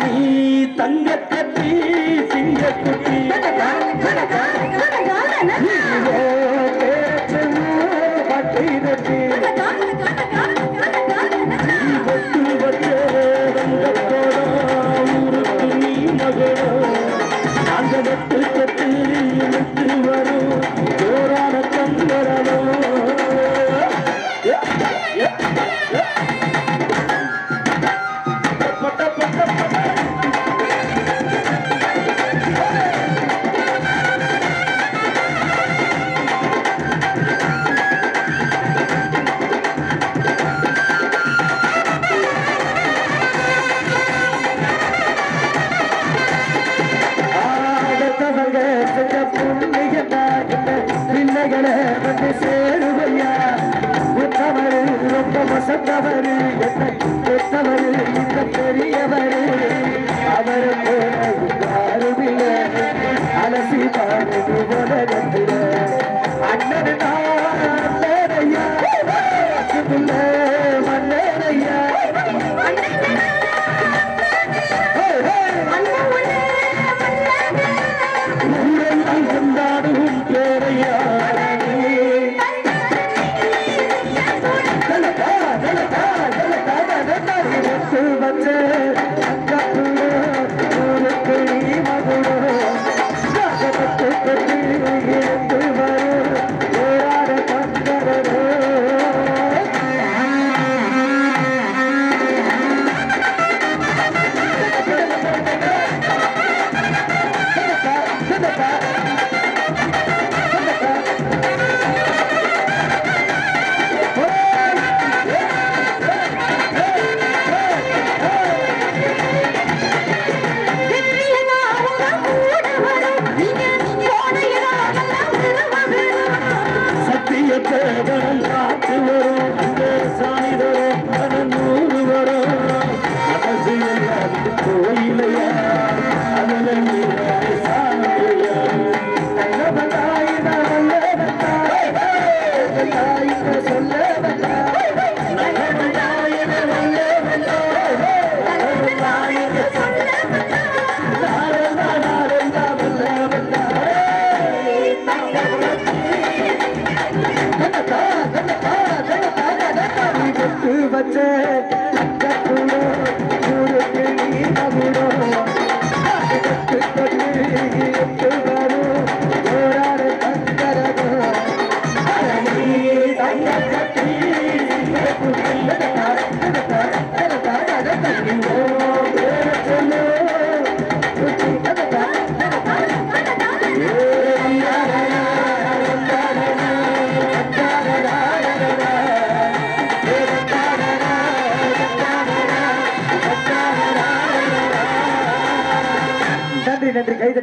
நீ தங்க கட்டி சிங்க குட்டி சேருவையா உத்தவரு ரொம்ப வசந்தவரு பெற்றவரு இந்த பெரியவரு அவரு போல அலசி பாருது உலகத்துல அண்ணன் மன்னரையா மன்னரையா ஊரெல்லாம் கொண்டாடும் பேரையா காத்து வரும் அந்த சாமி வரும் 100 வரும் அரசியல் கோயிலையா அதில் சாமியா சொல்ல வச்ச நன்றி நன்றி கைது